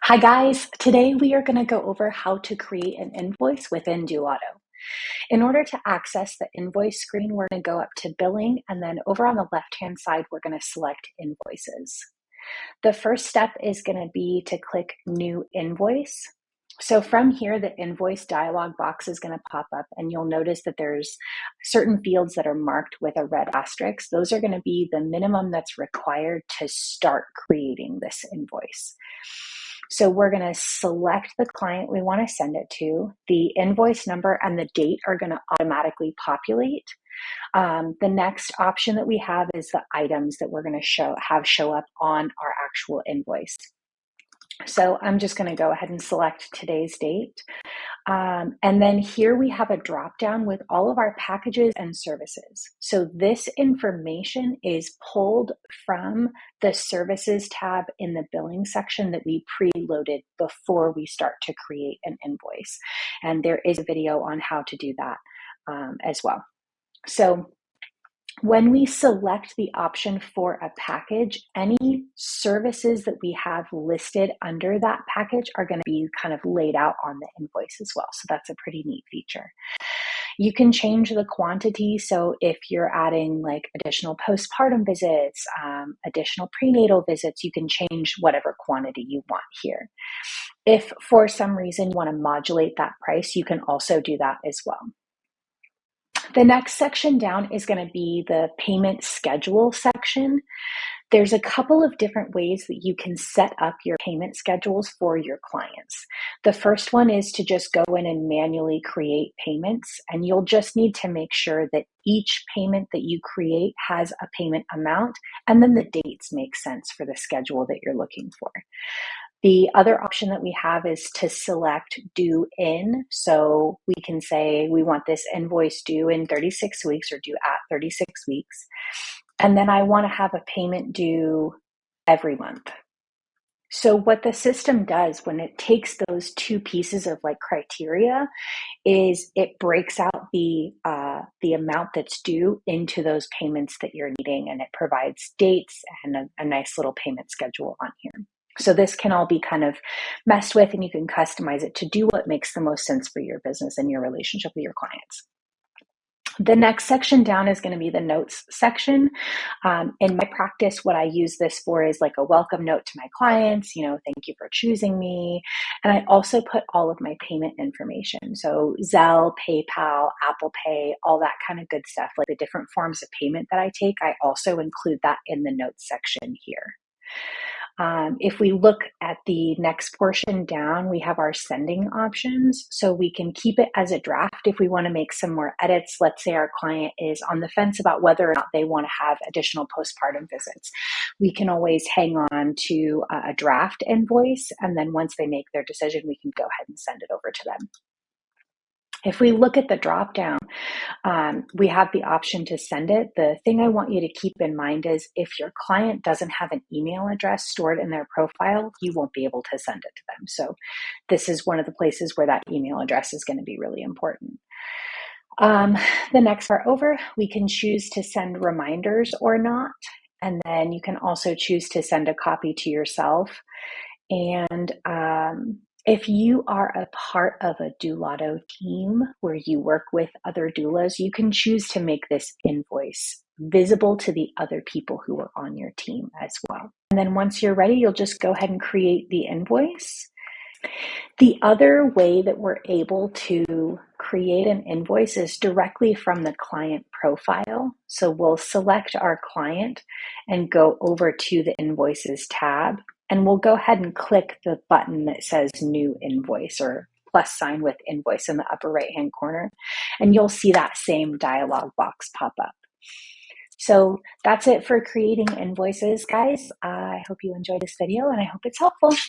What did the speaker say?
Hi guys, today we are going to go over how to create an invoice within Doulado. In order to access the invoice screen, we're going to go up to billing, and then over on the left-hand side, we're going to select invoices. The first step is going to be to click new invoice. So from here, the invoice dialog box is going to pop up, and you'll notice that there's certain fields that are marked with a red asterisk. Those are going to be the minimum that's required to start creating this invoice. So we're going to select the client we want to send it to. The invoice number and the date are going to automatically populate. The next option that we have is the items that we're going to show up on our actual invoice. So I'm just going to go ahead and select today's date. And then here we have a drop down with all of our packages and services. So this information is pulled from the services tab in the billing section that we preloaded before we start to create an invoice. And there is a video on how to do that as well. So when we select the option for a package, any services that we have listed under that package are going to be kind of laid out on the invoice as well. So that's a pretty neat feature. You can change the quantity. So if you're adding like additional postpartum visits, additional prenatal visits, you can change whatever quantity you want here. If for some reason you want to modulate that price, you can also do that as well. The next section down is going to be the payment schedule section. There's a couple of different ways that you can set up your payment schedules for your clients. The first one is to just go in and manually create payments, and you'll just need to make sure that each payment that you create has a payment amount, and then the dates make sense for the schedule that you're looking for. The other option that we have is to select due in. So we can say we want this invoice due in 36 weeks or due at 36 weeks. And then I want to have a payment due every month. So what the system does when it takes those two pieces of like criteria is it breaks out the amount that's due into those payments that you're needing, and it provides dates and a nice little payment schedule on here. So this can all be kind of messed with, and you can customize it to do what makes the most sense for your business and your relationship with your clients. The next section down is going to be the notes section. In my practice, what I use this for is like a welcome note to my clients, thank you for choosing me. And I also put all of my payment information. So Zelle, PayPal, Apple Pay, all that kind of good stuff, like the different forms of payment that I take, I also include that in the notes section here. If we look at the next portion down, we have our sending options. So we can keep it as a draft if we want to make some more edits. Let's say our client is on the fence about whether or not they want to have additional postpartum visits. We can always hang on to a draft invoice, and then once they make their decision, we can go ahead and send it over to them. If we look at the drop down, we have the option to send it. The thing I want you to keep in mind is if your client doesn't have an email address stored in their profile, you won't be able to send it to them. So this is one of the places where that email address is going to be really important. The next part over, we can choose to send reminders or not. And then you can also choose to send a copy to yourself. And if you are a part of a Doulado team where you work with other doulas, you can choose to make this invoice visible to the other people who are on your team as well. And then once you're ready, you'll just go ahead and create the invoice. The other way that we're able to create an invoice is directly from the client profile. So we'll select our client and go over to the invoices tab. And we'll go ahead and click the button that says new invoice or plus sign with invoice in the upper right-hand corner. And you'll see that same dialog box pop up. So that's it for creating invoices, guys. I hope you enjoyed this video and I hope it's helpful.